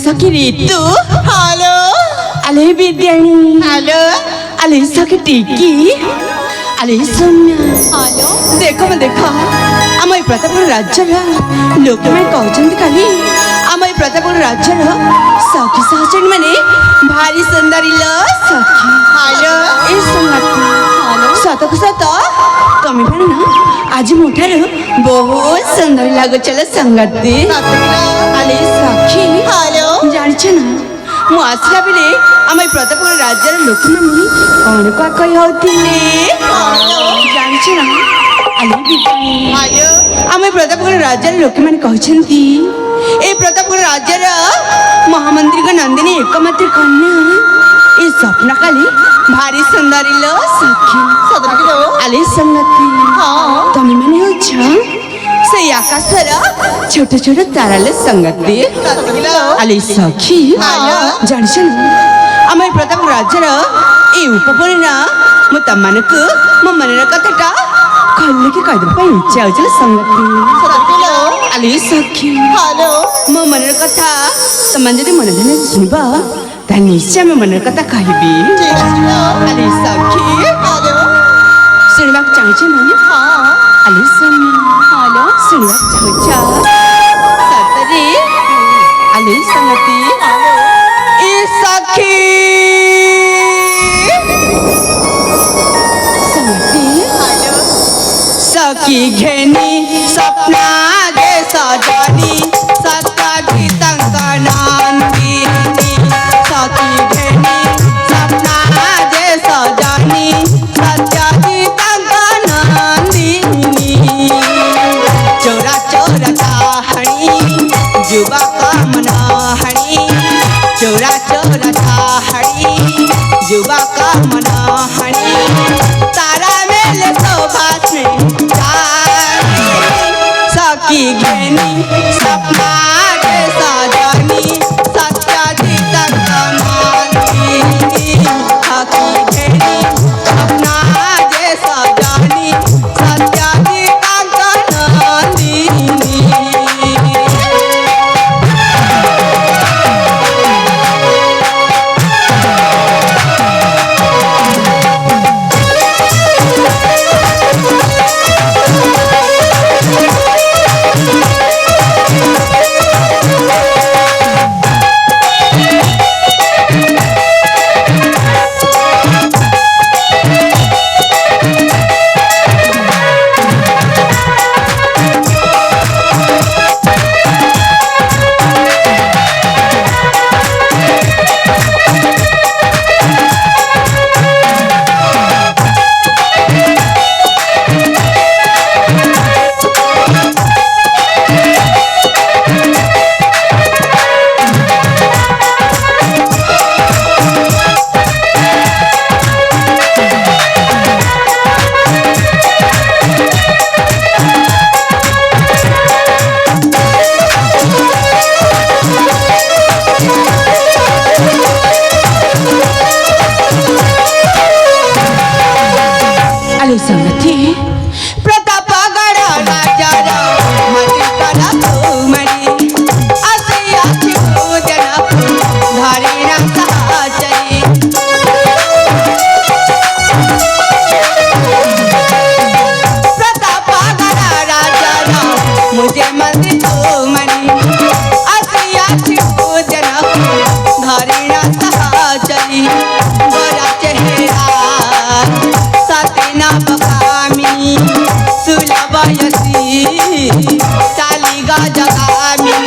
सखी ऋतु हेलो अले विद्याणी हेलो अले सखी टिकी अले सौम्या हेलो देख देख आम ए प्रतापगढ़ राज्यर लोक मैंने कहते खाली आम ए प्रतापगढ़ राज्यर सखी सहचरी मैंने भारी सुंदरी लो सखी हेलो ए संगति हेलो सतक सत तमें भाई ना आज मुठार बहुत सुंदर लागो चलो संगति अले सखी हेलो जानिछ ना मु आसला बेले आम प्रतापगढ़ राज्यर लोक मैंने कौन क्या कही होतिले जानिछ ना अले विद्याणी हेलो आम प्रतापगढ़ राज्यर लोक मैंने कहते ए प्रतापगढ़ राज्यर महामंत्री को नंदिनी एकमात्र कन्या ए स्वप्न काली भारी सुंदरी लो सखी सदर किलो अले संगति हाँ तमें मैंने हो से आकाशर छोट छोट तारा लो संगति सदर किलो अले सखी हाँ। जानिछ ना आम प्रतापगढ़ राज्यर ए उपपरी ना मु तमनकु मो मनर कथाटा खोल के कह इच्छा हो संगति सदर किलो अले सखी हेलो मो मनर कथा तमन जदि मन ध्यान शुणब ताहे निश्चय मो मनर कथा कहबी ठीक है अले सखी हेलो शुणवाक चाहछे ना हाँ अले सौम्या हेलो शुणवाक चाहछ सतरे अले संगति ए सखी संगति हेलो सखी घेनी सपना दे सजनी सत्य तंकनांदी सखी घेनी सपना दे सजनी सत्य तंकनांदी चोरा चोरा चाहनी जुबा कामना हनी चोरा चोरा चाहनी जुबा कामना हनी तारा मेले शोभास में सखी घेनी सपना दे सजनी सत्याजीत कमानी सखी घेनी सपना दे सजनी सत्याजीत कमानी अले संगति प्रतापगढ़ राजा मणिकला कुमारी असिया पूजन धारी ना सहचरी प्रतापगढ़ राजा मुझे मंदिर कुमारी असिया पूजन धारी ना सहचरी गोरा चेहरा सतना बकामी सुलभयसी चालिगा जगामी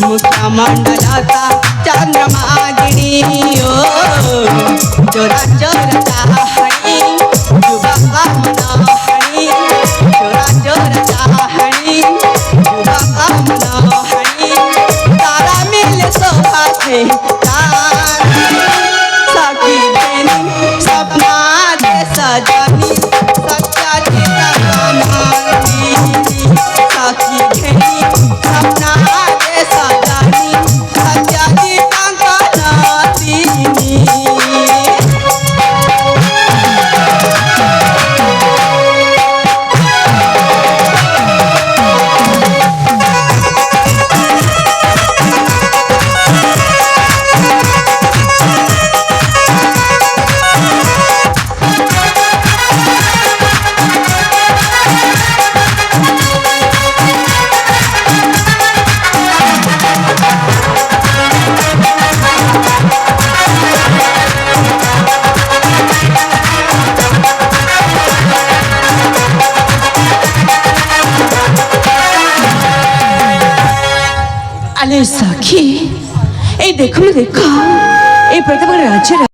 मुख्यमंडलता चंद्रमागिनी ओ चोरा चोरा चाहणी युवा कामना हणी चोरा चोरा चाहणी युवा कामना हणी तारा मिल शोभा थे सखी घेनी सपना दे सजनी सत्याजीत कमानी सखी घेनी सपना दे सजनी सत्याजीत कमानी ଆଲେ ସଖୀ ଏଇ ଦେଖ ଏ ପ୍ରତାପଗଡ଼ ରାଜ୍ୟର